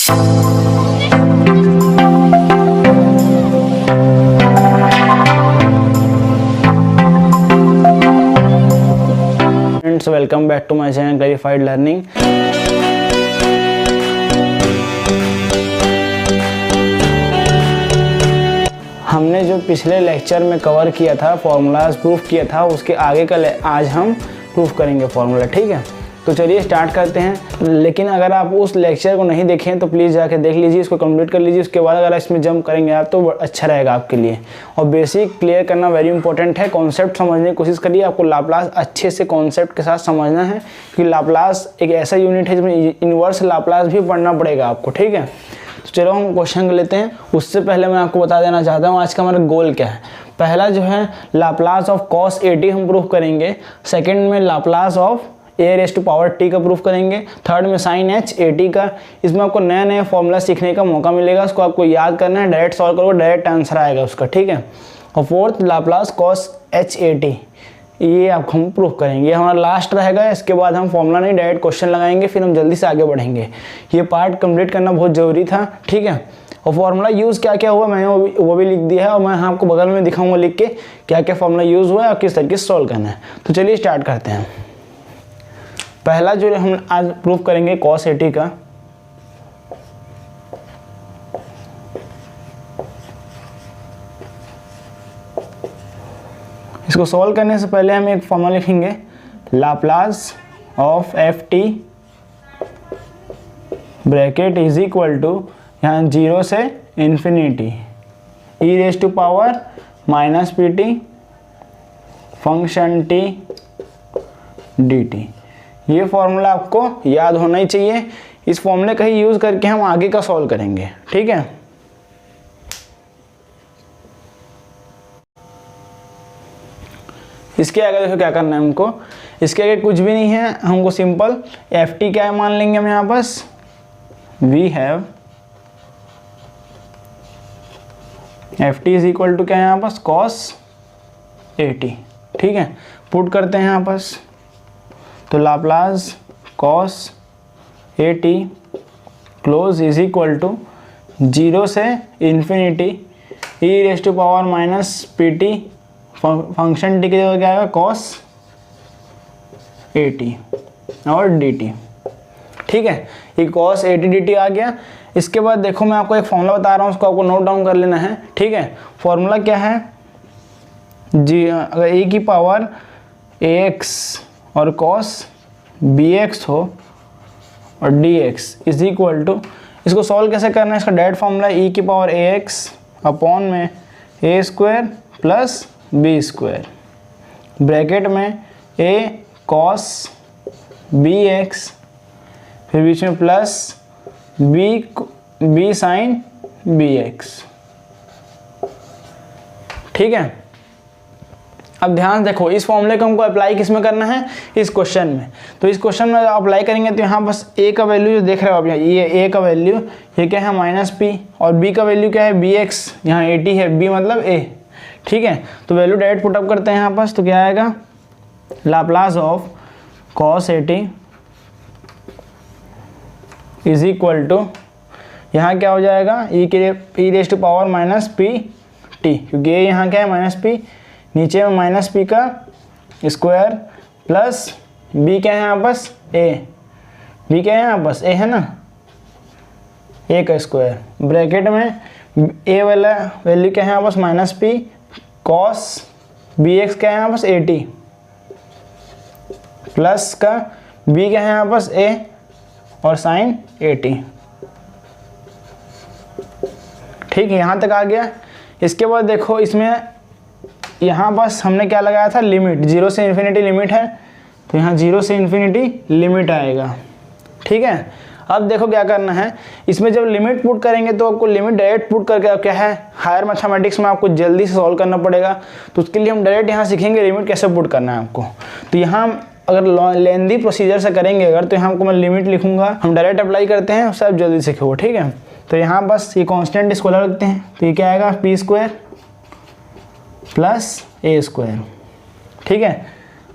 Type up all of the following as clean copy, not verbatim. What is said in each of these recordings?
Friends, welcome back to my channel clarified learning. हमने जो पिछले लेक्चर में कवर किया था, फॉर्मूलाज प्रूफ किया था, उसके आगे का आज हम प्रूफ करेंगे फॉर्मूला। ठीक है, तो चलिए स्टार्ट करते हैं। लेकिन अगर आप उस लेक्चर को नहीं देखें तो प्लीज़ जाके देख लीजिए, इसको कंप्लीट कर लीजिए। उसके बाद अगर इसमें जंप करेंगे आप तो अच्छा रहेगा आपके लिए। और बेसिक क्लियर करना वेरी इंपॉर्टेंट है। कॉन्सेप्ट समझने की कोशिश करिए। आपको लाप्लास अच्छे से कॉन्सेप्ट के साथ समझना है, क्योंकि लाप्लास एक ऐसा यूनिट है जिसमें इन्वर्स लाप्लास भी पढ़ना पड़ेगा आपको। ठीक है, तो चलो हम क्वेश्चन लेते हैं। उससे पहले मैं आपको बता देना चाहता हूँ आज का हमारा गोल क्या है। पहला जो है लाप्लास ऑफ cos AT हम प्रूफ करेंगे। सेकंड में लाप्लास ऑफ a⁻t का प्रूफ करेंगे। थर्ड में sin h AT का। इसमें आपको नया नया फॉर्मूला सीखने का मौका मिलेगा, उसको आपको याद करना है। डायरेक्ट सॉल्व करोगे डायरेक्ट आंसर आएगा उसका। ठीक है, और fourth Laplace cos h AT, ये आप हम प्रूफ करेंगे। ये हमारा लास्ट रहेगा। इसके बाद हम फॉर्मूला नहीं डायरेक्ट क्वेश्चन लगाएंगे, फिर हम जल्दी से आगे बढ़ेंगे। ये पार्ट कंप्लीट करना बहुत ज़रूरी था। ठीक है, और फॉर्मूला यूज़ क्या क्या हुआ मैंने वो भी लिख दिया है, और मैं आपको बगल में दिखाऊंगा लिख के क्या क्या फॉर्मूला यूज़ हुआ है और किस तरीके से सॉल्व करना है। तो चलिए स्टार्ट करते हैं। पहला जो हम आज प्रूफ करेंगे cos AT का। इसको सॉल्व करने से पहले हम एक फॉर्मूला लिखेंगे, Laplace of FT bracket is equal to, यहाँ 0 से infinity e⁻−pt function t dt। ये फॉर्मूला आपको याद होना ही चाहिए। इस फॉर्मूले का ही यूज़ करके हम आगे का सॉल्व करेंगे। ठीक है, इसके आगे देखो क्या करना है हमको। इसके आगे कुछ भी नहीं है, हमको सिंपल FT क्या है मान लेंगे हम यहाँ पास। We have FT is equal to क्या है यहाँ पास, cos AT। ठीक है, पुट करते हैं यहाँ पास, तो Laplace cos AT close is equal to 0 से इन्फिनिटी e⁻−pt फंक्शन टी की जगह क्या आएगा, cos AT और dt। ठीक है, ये cos AT dt आ गया। इसके बाद देखो मैं आपको एक फॉर्मूला बता रहा हूँ, उसको आपको नोट डाउन कर लेना है। ठीक है, फॉर्मूला क्या है जी, अगर e⁻ ax और cos bx हो और dx इज इक्वल टू, इसको सॉल्व कैसे करना है, इसका डायरेक्ट फॉर्मूला e⁻ax अपॉन में a² प्लस b², ब्रैकेट में a cos bx, फिर बीच में प्लस b sin bx। ठीक है, अब ध्यान देखो, इस फॉर्मूले को हमको अप्लाई किस में करना है, इस क्वेश्चन में। तो इस क्वेश्चन में अप्लाई करेंगे तो यहाँ बस a का वैल्यू जो देख रहे हो आप, यहाँ ये a का वैल्यू ये क्या है -p, और b का वैल्यू क्या है bx, यहाँ AT है, b मतलब a। ठीक है, तो वैल्यू डायरेक्ट पुटअप करते हैं यहाँ पास, तो क्या आएगा, Laplace of cos AT is equal to, यहाँ क्या हो जाएगा, e⁻−pt, क्योंकि ये यहाँ क्या है -p, नीचे में -p का स्क्वायर प्लस b क्या है यहाँ पास, a, b क्या है यहाँ पास, a है ना, a का स्क्वायर, ब्रैकेट में a वाला वैल्यू क्या है यहाँ पास -p, cos bx क्या है यहाँ पास AT, प्लस का b क्या है यहाँ पास a और sin AT। ठीक है, यहाँ तक आ गया। इसके बाद देखो इसमें यहाँ बस हमने क्या लगाया था, लिमिट, 0 से इन्फिनिटी लिमिट है, तो यहाँ 0 से इन्फिनिटी लिमिट आएगा। ठीक है, अब देखो क्या करना है, इसमें जब लिमिट पुट करेंगे तो आपको लिमिट डायरेक्ट पुट करके क्या है, हायर मैथमेटिक्स में आपको जल्दी से सॉल्व करना पड़ेगा। तो उसके लिए हम डायरेक्ट यहाँ सीखेंगे लिमिट कैसे पुट करना है आपको। तो यहाँ अगर लेंदी प्रोसीजर से करेंगे अगर, तो यहाँ हमको मैं लिमिट लिखूंगा, हम डायरेक्ट अप्लाई करते हैं, उससे आप जल्दी सीखोगे। ठीक है, तो यहाँ बस ये कांस्टेंट स्क्वायर रखते हैं, तो ये क्या आएगा, p² प्लस a²। ठीक है,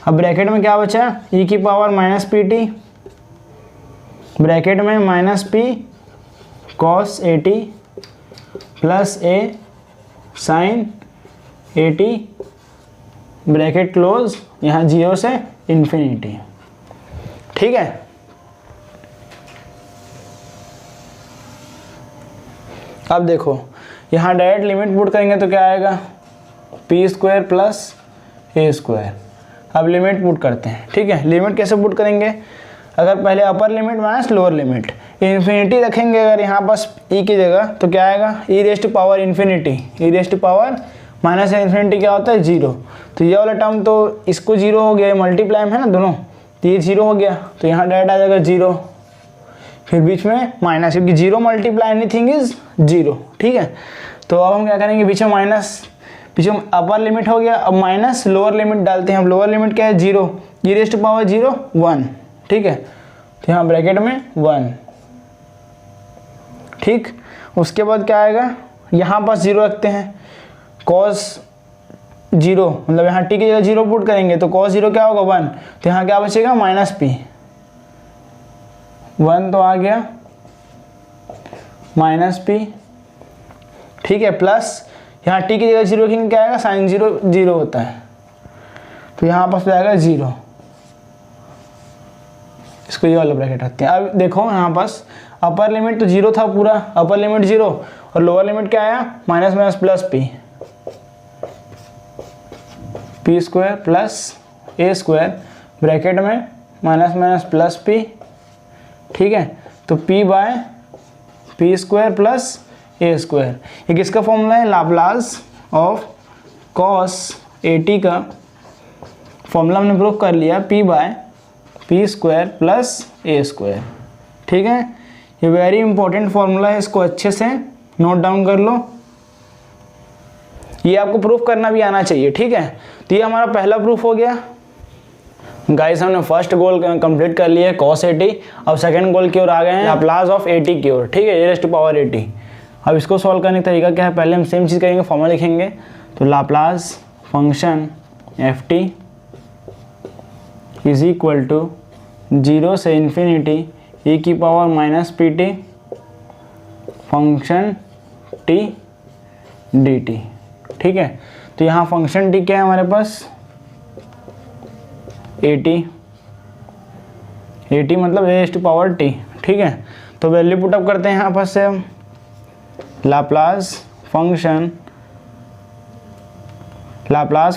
अब ब्रैकेट में क्या बचा, e⁻−pt ब्रैकेट में -p cos 80 plus a sin 80 bracket close, यहाँ 0 से इन्फिनिटी। ठीक है, अब देखो यहाँ डायरेक्ट लिमिट पुट करेंगे तो क्या आएगा, P square plus a square. अब लिमिट पुट करते हैं। ठीक है, लिमिट कैसे पुट करेंगे, अगर पहले अपर limit minus lower limit, infinity रखेंगे अगर यहाँ पास ई की जगह तो क्या आएगा, e raised to power infinity, e raised to power minus infinity क्या होता है 0। तो ये वाला टर्म तो इसको 0 हो गया, मल्टीप्लाई में है ना दोनों, तो ये 0 हो गया, तो यहाँ डायरेक्ट आ जाएगा 0, फिर बीच में माइनस, क्योंकि 0 मल्टीप्लाई एनीथिंग इज 0। ठीक है, तो अब हम क्या करेंगे, पीछे माइनस, पीछे अपर लिमिट हो गया, अब माइनस लोअर लिमिट डालते हैं। अब लोअर लिमिट क्या है 0, ई रेस्ट टू पावर 0 1। ठीक है, तो यहाँ ब्रैकेट में 1। ठीक, उसके बाद क्या आएगा, यहाँ पास 0 रखते हैं, cos 0 मतलब यहाँ t की जगह 0 पुट करेंगे तो cos 0 क्या होगा 1, तो यहाँ क्या बचेगा माइनस p, 1 तो आ गया माइनस p। ठीक है, प्लस यहाँ t की जगह 0 रखेंगे क्या आएगा, साइन 0 0 होता है, तो यहाँ पास जाएगा 0। इसको ये वाला ब्रैकेट रखते हैं। अब देखो यहाँ पास अपर लिमिट तो 0 था पूरा, अपर लिमिट 0 और लोअर लिमिट क्या आया, minus minus plus p, p square plus a square bracket में माइनस माइनस प्लस p। ठीक है, तो p by p square plus a square, ये किसका फॉर्मूला है, लाप्लास ऑफ cos 80 का फॉर्मूला हमने प्रूव कर लिया, p by p square plus a square. ठीक है, ये वेरी इंपॉर्टेंट फॉर्मूला है, इसको अच्छे से नोट डाउन कर लो, ये आपको प्रूफ करना भी आना चाहिए। ठीक है, तो ये हमारा पहला प्रूफ हो गया। गाइस हमने फर्स्ट गोल कंप्लीट कर लिया है cos 80, अब सेकंड गोल की ओर आ गए हैं, लाप्लास ऑफ 80 की ओर। ठीक है, ए रेज़ टू पावर 80। अब इसको सॉल्व करने का तरीका क्या है, पहले हम सेम चीज़ करेंगे, फॉर्मूला लिखेंगे, तो Laplace function F T is equal to 0 से इन्फिनिटी e की power minus P T function t dt। ठीक है, तो यहाँ फंक्शन t क्या है हमारे पास 80 मतलब ए रेज़ टू पावर t। ठीक है, तो वैल्यू पुटअप करते हैं यहाँ पर से हम, Laplace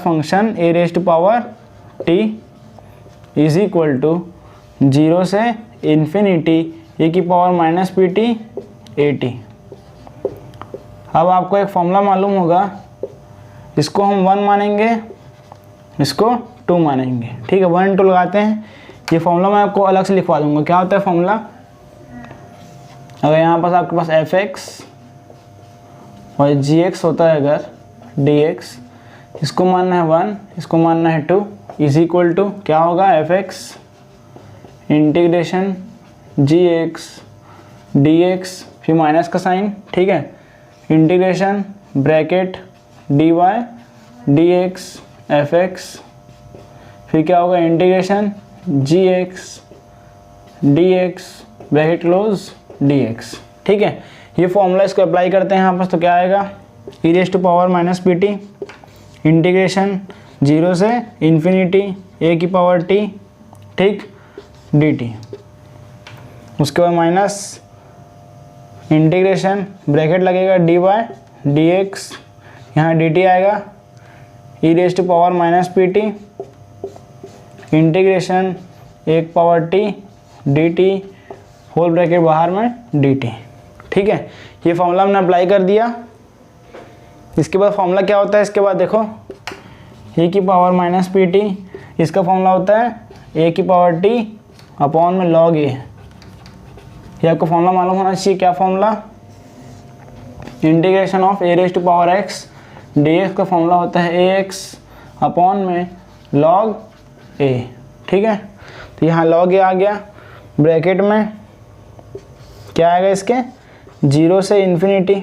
function A raise to power t is equal to 0 से इन्फिनिटी e की पावर माइनस पी टी 80। अब आपको एक फॉर्मूला मालूम होगा, इसको हम 1 मानेंगे, इसको 2 मानेंगे। ठीक है, 1 2 लगाते हैं, ये फॉर्मूला मैं आपको अलग से लिखवा दूंगा। क्या होता है फॉर्मूला, अगर यहाँ पास आपके पास एफ एक्स और जी एक्स होता है, अगर डी एक्स, इसको मानना है 1, इसको मानना है 2, इज इक्वल टू क्या होगा, f x integration g x D x, फिर माइनस का साइन। ठीक है, integration bracket d Y D x f x, फिर क्या होगा integration g x D x bracket close d x. ठीक है, ये फॉर्मूला इसको अप्लाई करते हैं यहाँ पर, तो क्या आएगा, E raise to power minus P T integration 0 से इन्फिनिटी ए की पावर टी, ठीक, डी टी। उसके बाद माइनस इंटीग्रेशन ब्रैकेट लगेगा डी वाई डी एक्स, यहाँ डी टी आएगा E raise to power minus P T integration 1 power T D T whole bracket बाहर में डी टी। ठीक है, ये फॉर्मूला हमने अप्लाई कर दिया। इसके बाद फॉर्मूला क्या होता है, इसके बाद देखो ए की पावर माइनस पी टी, इसका फॉर्मूला होता है ए की पावर टी अपॉन में लॉग ए। ये आपको फॉर्मूला मालूम होना चाहिए, क्या formula, integration of A raise to power X D X का फॉर्मूला होता है ए एक्स अपॉन में लॉग ए। ठीक है, तो यहाँ लॉग ए आ गया, ब्रैकेट में क्या आएगा इसके 0 से इन्फिनिटी।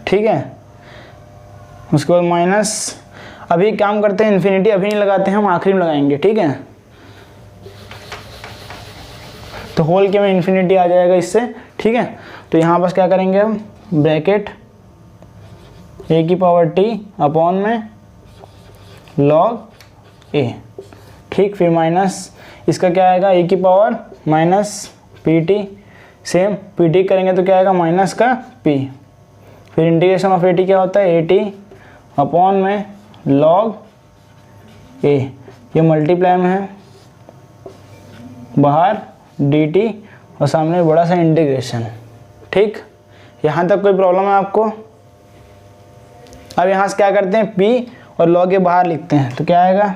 ठीक है, उसके बाद माइनस, अभी काम करते हैं इन्फिनिटी अभी नहीं लगाते हैं, हम आखिरी में लगाएंगे। ठीक है, तो होल के में इन्फिनिटी आ जाएगा इससे। ठीक है। तो यहाँ बस क्या करेंगे हम, ब्रैकेट ए की पावर टी अपॉन में लॉग ए, ठीक। फिर माइनस इसका क्या आएगा, ए की power minus P T, same P T करेंगे तो क्या आएगा माइनस का पी। फिर इंटीग्रेशन ऑफ ए टी क्या होता है, ए टी अपॉन में लॉग ए, ये मल्टीप्लाई में है, बाहर डी टी और सामने बड़ा सा इंटीग्रेशन, ठीक। यहाँ तक कोई प्रॉब्लम है आपको? अब यहाँ से क्या करते हैं, p और log ए बाहर लिखते हैं तो क्या आएगा,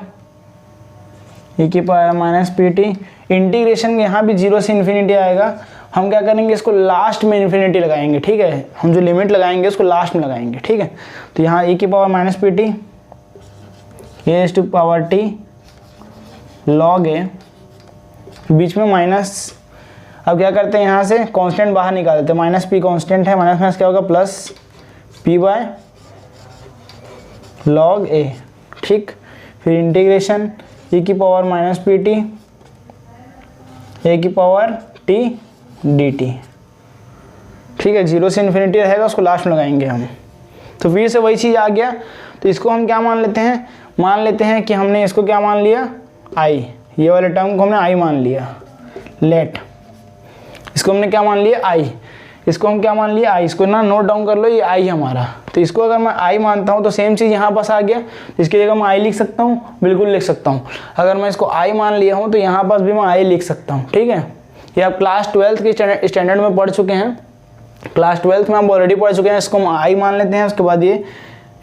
e की power minus P T. Integration यहाँ भी 0 से इन्फिनिटी आएगा। हम क्या करेंगे, इसको लास्ट में इन्फिनिटी लगाएंगे, ठीक है। हम जो लिमिट लगाएंगे उसको लास्ट में लगाएंगे, ठीक है। तो यहाँ e की power minus P T A to power T log A, बीच में माइनस। अब क्या करते हैं, यहाँ से कांस्टेंट बाहर निकाल देते हैं, माइनस पी कांस्टेंट है, माइनस माइनस क्या होगा plus P by log A, ठीक। फिर इंटीग्रेशन e की power minus P T a की पावर टी डी टी, ठीक है। 0 से इन्फिनिटी रहेगा, उसको लास्ट में लगाएंगे हम। तो फिर से वही चीज़ आ गया। तो इसको हम क्या मान लेते हैं, मान लेते हैं कि हमने इसको क्या मान लिया, आई, ये वाले टर्म को हमने आई मान लिया, लेट, इसको हमने क्या मान लिया, आई, इसको हम क्या मान लिया, आई। इसको ना नोट डाउन कर लो, ये आई हमारा। तो इसको अगर मैं आई मानता हूँ तो सेम चीज़ यहाँ पास आ गया, तो इसकी जगह मैं आई लिख सकता हूँ, बिल्कुल लिख सकता हूँ। अगर मैं इसको आई मान लिया हूँ तो यहाँ पास भी मैं आई लिख सकता हूँ, ठीक है। ये आप क्लास 12th के स्टैंडर्ड में पढ़ चुके हैं, क्लास 12th में आप ऑलरेडी पढ़ चुके हैं। इसको हम आई मान लेते हैं। उसके बाद ये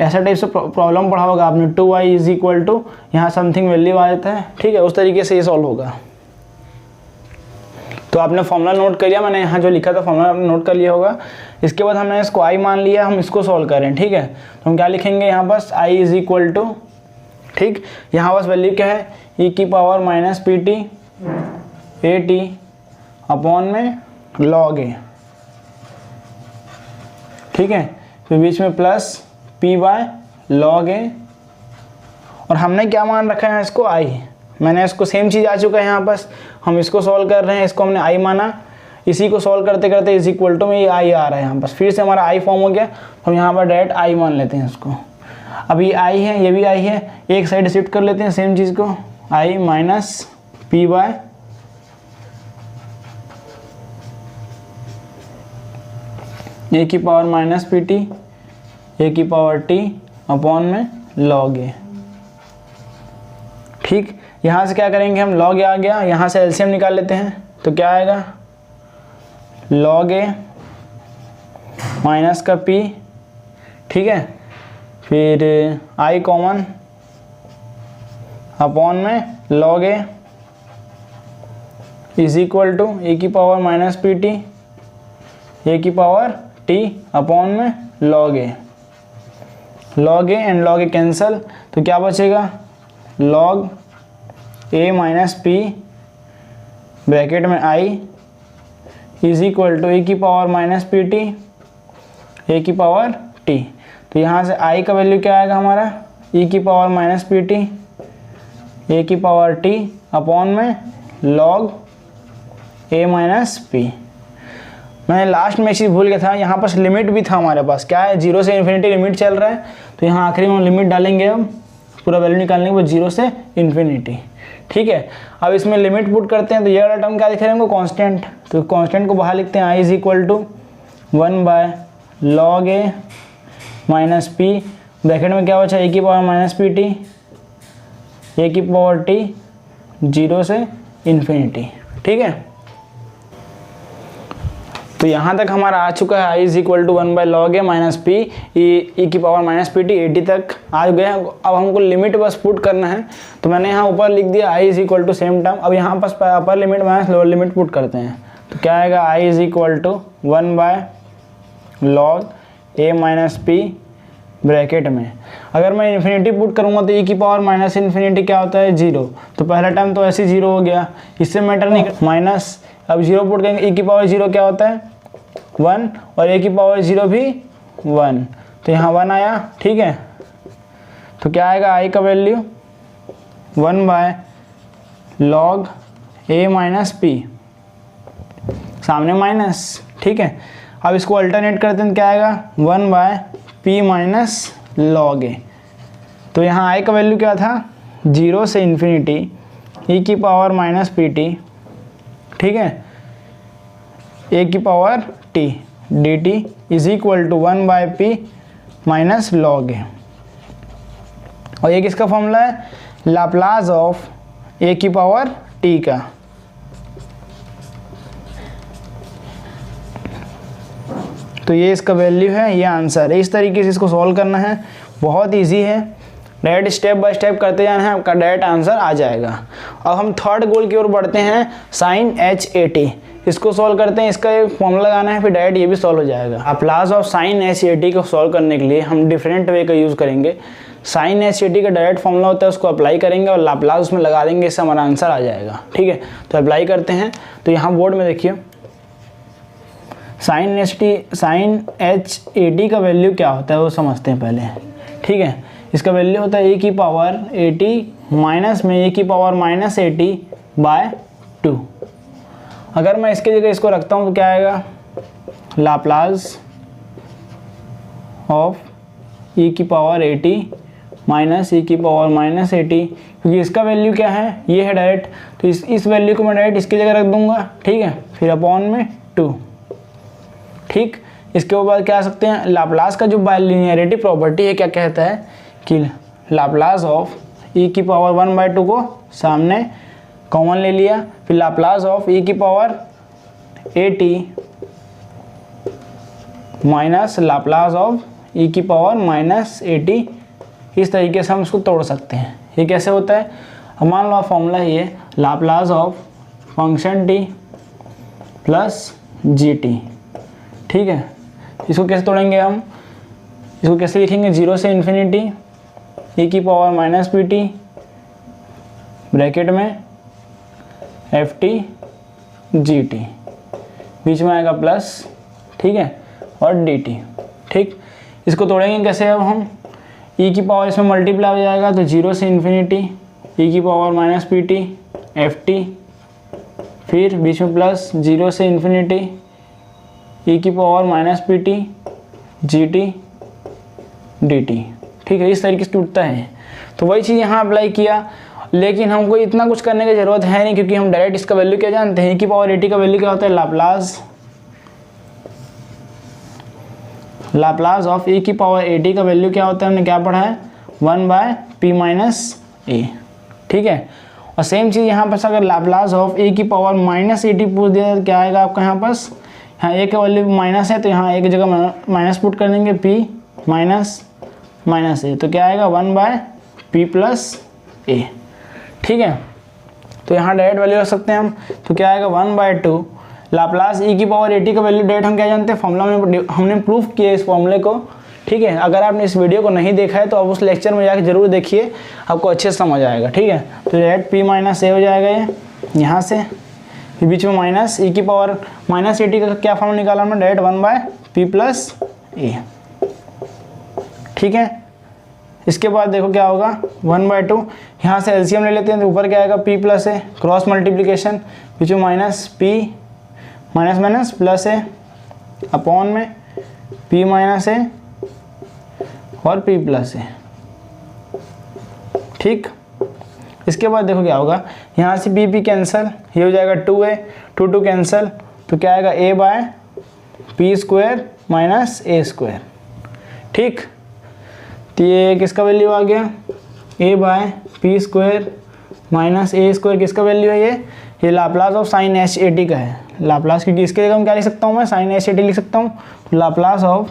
ऐसा टाइप से प्रॉब्लम पढ़ा होगा आपने, 2i इज इक्वल टू यहाँ समथिंग वैल्यू आ जाता है, ठीक है। उस तरीके से ये सॉल्व होगा। तो आपने फॉर्मूला नोट कर लिया, मैंने यहाँ जो लिखा था फॉर्मूला आपने नोट कर लिया होगा। इसके बाद हमने इसको आई मान लिया, हम इसको सॉल्व करें, ठीक है। तो हम क्या लिखेंगे यहाँ बस i इज इक्वल टू, ठीक, यहाँ बस वैल्यू क्या है, e की power minus P T A T upon में log ए, ठीक है। फिर बीच में प्लस p बाय log ए, और हमने क्या मान रखा है इसको i। मैंने इसको सेम चीज़ आ चुका है यहाँ पास, हम इसको सॉल्व कर रहे हैं, इसको हमने आई माना, इसी को सॉल्व करते करते इज इक्वल टू में ये आई आ रहा है यहाँ पास, फिर से हमारा आई फॉर्म हो गया। हम यहाँ पर डायरेक्ट आई मान लेते हैं इसको। अब ये आई है, ये भी आई है, एक साइड शिफ्ट कर लेते हैं सेम चीज़ को, आई माइनस पी बाय ए की power minus P T a की पावर टी अपॉन में log ए, ठीक। यहाँ से क्या करेंगे हम, log ए आ गया, यहाँ से एलसीएम निकाल लेते हैं तो क्या आएगा, log ए माइनस का p, ठीक है। फिर i कॉमन अपॉन में log a is equal to a की power minus P T a की पावर t अपॉन में log a and log a cancel, तो क्या बचेगा, log a minus p bracket में i is equal to a की power minus P T a की power t। तो यहाँ से i का वैल्यू क्या आएगा हमारा, e की power minus P T a की पावर t अपॉन में log ए माइनस पी। मैंने लास्ट में एक चीज़ भूल गया था, यहाँ पास लिमिट भी था हमारे पास, क्या है 0 से इन्फिनिटी लिमिट चल रहा है। तो यहाँ आखिरी में लिमिट डालेंगे हम, पूरा वैल्यू निकालने के बाद 0 से इन्फिनिटी, ठीक है। अब इसमें लिमिट पुट करते हैं तो ये वाला टर्म क्या दिख रहा है हमको, कांस्टेंट। तो कांस्टेंट को बाहर लिखते हैं, I is equal to 1 by log a minus p, bracket में क्या बचा, ए की power minus P T a की पावर टी 0 से इन्फिनिटी, ठीक है। तो यहाँ तक हमारा आ चुका है, I is equal to 1 by log a minus p e की पावर माइनस पी टी 80 तक आ गया। अब हमको लिमिट बस पुट करना है, तो मैंने यहाँ ऊपर लिख दिया I is equal to same term. अब यहाँ पास upper limit minus lower limit put करते हैं, तो क्या आएगा, I is equal to 1 by log a minus p bracket में। अगर मैं इन्फिनिटी पुट करूँगा तो ई की पावर माइनस इन्फिनिटी क्या होता है, 0। तो पहला टर्म तो ऐसे 0 हो गया, इससे मैटर नहीं, माइनस अब 0 पुट करेंगे, ई की पावर 0 क्या होता है 1 और ए की पावर 0 भी 1, तो यहाँ 1 आया, ठीक है। तो क्या आएगा, आई का value 1 by log a minus P, सामने माइनस, ठीक है। अब इसको अल्टरनेट करते हैं, क्या आएगा 1/p माइनस log a। तो यहाँ i का वैल्यू क्या था 0 से इन्फिनिटी e की पावर माइनस pt, ठीक है, a की power t dt is equal to 1/p minus log a। और ये किसका फॉर्मूला है, लाप्लास ऑफ a की पावर t का। तो ये इसका वैल्यू है, ये आंसर है। इस तरीके से इसको सॉल्व करना है, बहुत इजी है, डायरेक्ट स्टेप बाय स्टेप करते जाना है, आपका डायरेक्ट आंसर आ जाएगा। अब हम थर्ड गोल की ओर बढ़ते हैं, साइन HAT। इसको सॉल्व करते हैं, इसका एक फॉर्मूला लगाना है, फिर डायरेक्ट ये भी सॉल्व हो जाएगा। लाप्लास ऑफ साइन HAT को सॉल्व करने के लिए हम डिफरेंट वे का यूज़ करेंगे। साइन HAT का डायरेक्ट फॉर्मूला होता है, उसको अप्लाई करेंगे और लाप्लास उसमें लगा देंगे, इससे हमारा आंसर आ जाएगा। ठीक है, तो अप्लाई करते हैं। तो यहाँ बोर्ड में देखिए साइन HAT का वैल्यू क्या होता है वो समझते हैं पहले। ठीक है, इसका वैल्यू होता है a की पावर 80 माइनस में a की पावर माइनस 80/2। अगर मैं इसके जगह इसको रखता हूँ तो क्या आएगा, लाप्लास ऑफ e की पावर 80 माइनस e की पावर माइनस 80, क्योंकि इसका वैल्यू क्या है, ये है डायरेक्ट, तो इस वैल्यू को मैं डायरेक्ट इसकी जगह रख दूंगा। ठीक है, फिर अपॉन में 2। ठीक, इसके बाद क्या आ सकते हैं, लाप्लास का जो बाइलिनियरिटी प्रॉपर्टी है क्या कहता है कि लाप्लास ऑफ e की पावर 1/2 को सामने कॉमन ले लिया, फिर लाप्लास ऑफ e की power 80 minus Laplace of e की पावर माइनस 80। इस तरीके से हम इसको तोड़ सकते हैं। ये कैसे होता है, अब मान लो फॉर्मूला ये Laplace of function t plus gt। ठीक है, इसको कैसे तोड़ेंगे हम, इसको कैसे लिखेंगे, 0 से इन्फिनिटी e की पावर माइनस pt ब्रैकेट में ft gt, बीच में आएगा प्लस, ठीक है, और dt। ठीक, इसको तोड़ेंगे कैसे, अब हम e की पावर इसमें मल्टीप्लाई हो जाएगा, तो 0 से इन्फिनिटी e की पावर माइनस pt ft, फिर बीच में प्लस 0 से इन्फिनिटी e की power minus pt gt dt। ठीक है, इस तरीके से टूटता है। तो वही चीज़ यहाँ अप्लाई किया, लेकिन हमको इतना कुछ करने की ज़रूरत है नहीं, क्योंकि हम डायरेक्ट इसका वैल्यू क्या जानते हैं, e की पावर 80 का वैल्यू क्या होता है, लाप्लास ऑफ e की पावर 80 का वैल्यू क्या होता है, हमने क्या पढ़ा है, 1/p माइनस a। ठीक है, और सेम चीज़ यहाँ पर अगर लाप्लास ऑफ e की पावर माइनस 80 पूछ दिया तो क्या आएगा आपका, यहाँ पास यहाँ a का वैल्यू माइनस है, तो यहाँ एक जगह माइनस पुट कर देंगे, p माइनस a, तो क्या आएगा 1/p प्लस a। ठीक है, तो यहाँ डायरेक्ट वैल्यू रख सकते हैं हम, तो क्या आएगा 1/2 लाप्लास e की पावर 80 का वैल्यू डायरेक्ट हम क्या जानते हैं, फॉर्मूला में हमने प्रूफ किया इस फॉर्मूले को। ठीक है, अगर आपने इस वीडियो को नहीं देखा है तो आप उस लेक्चर में जाकर जरूर देखिए, आपको अच्छे से समझ आएगा। ठीक है, तो डायरेक्ट p माइनस a हो जाएगा ये यहाँ से, फिर बीच में माइनस e की पावर माइनस 80 का क्या फॉर्मूला निकाला हमने, डायरेक्ट 1/p प्लस a। ठीक है, इसके बाद देखो क्या होगा, 1/2 यहाँ से एलसीएम ले लेते हैं, तो ऊपर क्या आएगा p plus a, cross multiplication, बीच में minus p minus minus plus a upon में p माइनस a और p प्लस a। ठीक, इसके बाद देखो क्या होगा, यहाँ से p कैंसिल, ये हो जाएगा 2a, 2 कैंसिल, तो क्या आएगा a/p square minus a square. ठीक, तो ये किसका वैल्यू आ गया, a/p square minus a square किसका वैल्यू है, ये लाप्लास ऑफ साइन HAT का है। लाप्लास, क्योंकि इसके जगह हम क्या लिख सकता हूँ, मैं साइन HAT लिख सकता हूँ, लाप्लास ऑफ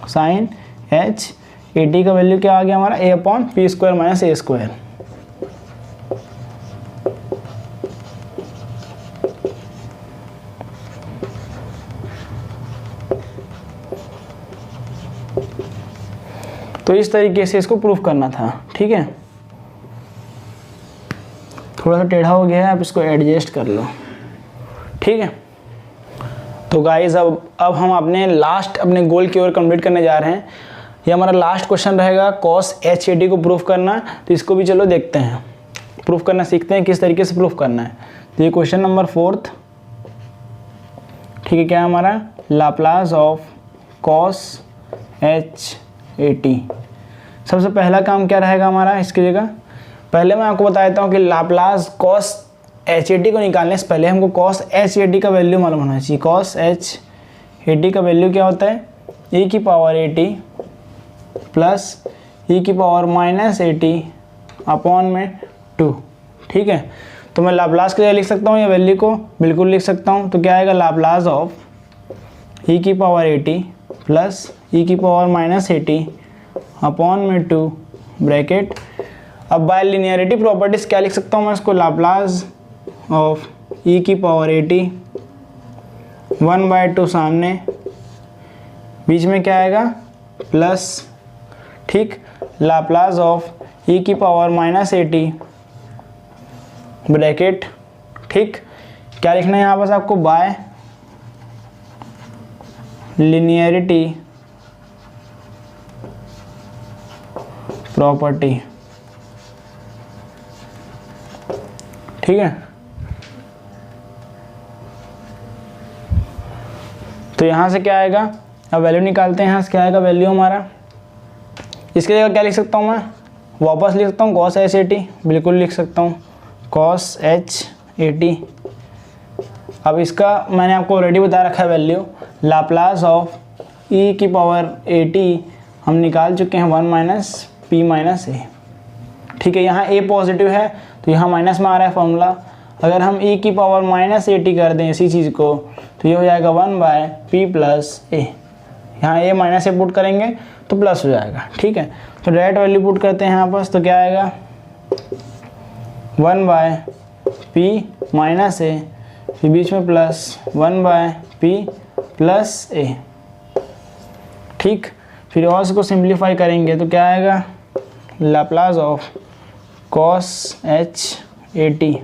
साइन HAT का वैल्यू क्या आ गया हमारा, a/p square minus a square. तो इस तरीके से इसको प्रूफ करना था। ठीक है, थोड़ा सा टेढ़ा हो गया है, आप इसको एडजस्ट कर लो। ठीक है, तो गाइस अब हम अपने गोल की ओर कंप्लीट करने जा रहे हैं। ये हमारा लास्ट क्वेश्चन रहेगा, cos HAT को प्रूफ करना। तो इसको भी चलो देखते हैं, प्रूफ करना सीखते हैं किस तरीके से प्रूफ करना है। तो ये क्वेश्चन नंबर 4। ठीक है, क्या है हमारा लाप्लास ऑफ कॉस H80। सबसे पहला काम क्या रहेगा हमारा इसकी जगह, पहले मैं आपको बता देता हूँ कि लाप्लास कॉस H80 को निकालने से पहले हमको कॉस H80 का वैल्यू मालूम होना चाहिए। कॉस H80 का वैल्यू क्या होता है, e की पावर 80 प्लस e की पावर माइनस 80 अपॉन में 2। ठीक है, तो मैं लाप्लास के लिए लिख सकता हूँ या वैल्यू को बिल्कुल लिख सकता हूँ। तो क्या आएगा, लाप्लास ऑफ e की पावर 80 प्लस e की पावर माइनस 80 अपॉन में 2 ब्रैकेट। अब बाय लिनियरिटी प्रॉपर्टीज़ क्या लिख सकता हूँ मैं इसको, लाप्लास ऑफ e की पावर 80 1/2 सामने, बीच में क्या आएगा प्लस, ठीक, लाप्लास ऑफ e की पावर माइनस 80 ब्रैकेट। ठीक, क्या लिखना है यहाँ बस आपको, बाय लिनियरिटी प्रॉपर्टी। ठीक है, तो यहाँ से क्या आएगा, अब वैल्यू निकालते हैं। यहाँ से क्या आएगा वैल्यू हमारा, इसके जगह क्या लिख सकता हूँ मैं, वापस लिख सकता हूँ कॉस H80, बिल्कुल लिख सकता हूँ कॉस H80। अब इसका मैंने आपको ऑलरेडी बता रखा है वैल्यू, लाप्लास ऑफ e की पावर 80 हम निकाल चुके हैं 1 माइनस p माइनस ए। ठीक है, यहाँ a पॉजिटिव है तो यहाँ माइनस में आ रहा है फॉर्मूला। अगर हम e की पावर माइनस 80 कर दें इसी चीज़ को तो ये हो जाएगा 1/p प्लस ए। यहाँ a माइनस ए पुट करेंगे तो प्लस हो जाएगा। ठीक है, तो डायरेक्ट वैल्यू पुट करते हैं यहाँ पास, तो क्या आएगा 1/p माइनस ए, फिर बीच में प्लस 1/p प्लस ए। ठीक, फिर और इसको सिंप्लीफाई करेंगे तो क्या आएगा, Laplace of cos H80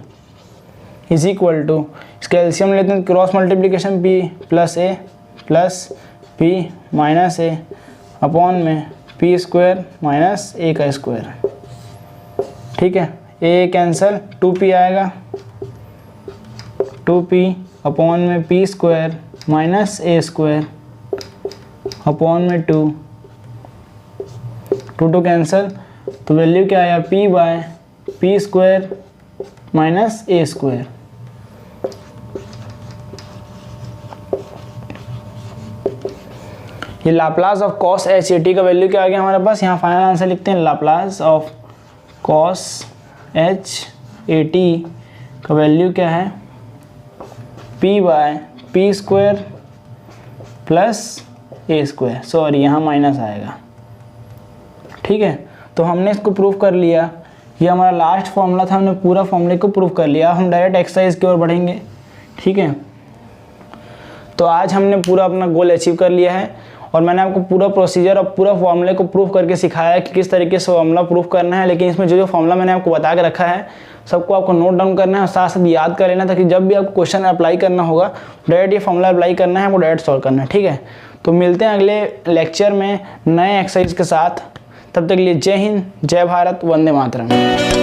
is equal to, इसका एलसीएम लेते हैं cross multiplication p plus A plus p minus A upon में p स्क्वायर माइनस ए का स्क्वायर। ठीक है, a कैंसिल, 2p आएगा, 2p अपॉन में p स्क्वायर माइनस ए square upon में 2 कैंसिल, तो वैल्यू क्या आया, p/p स्क्वायर माइनस ए स्क्वायर। ये लाप्लास ऑफ कॉस H80 का वैल्यू क्या आ गया हमारे पास, यहाँ फाइनल आंसर लिखते हैं, लाप्लास ऑफ कॉस H80 का वैल्यू क्या है, p/p square plus a square, sorry यहाँ माइनस आएगा। ठीक है, तो हमने इसको प्रूव कर लिया, ये हमारा लास्ट फॉर्मूला था, हमने पूरा फॉर्मूले को प्रूव कर लिया। हम डायरेक्ट एक्सरसाइज की ओर बढ़ेंगे। ठीक है, तो आज हमने पूरा अपना गोल अचीव कर लिया है और मैंने आपको पूरा प्रोसीजर और पूरा फॉर्मूले को प्रूव करके सिखाया है कि किस तरीके से फॉर्मूला प्रूव करना है। लेकिन इसमें जो फॉर्मूला मैंने आपको बता के रखा है सबको आपको नोट डाउन करना है और साथ साथ याद कर लेना, ताकि जब भी आपको क्वेश्चन अप्लाई करना होगा डायरेक्ट ये फॉर्मूला अप्लाई करना है, आपको डायरेक्ट सॉल्व करना है। ठीक है, तो मिलते हैं अगले लेक्चर में नए एक्सरसाइज के साथ। तब तक के लिए जय हिंद, जय भारत, वंदे मातरम।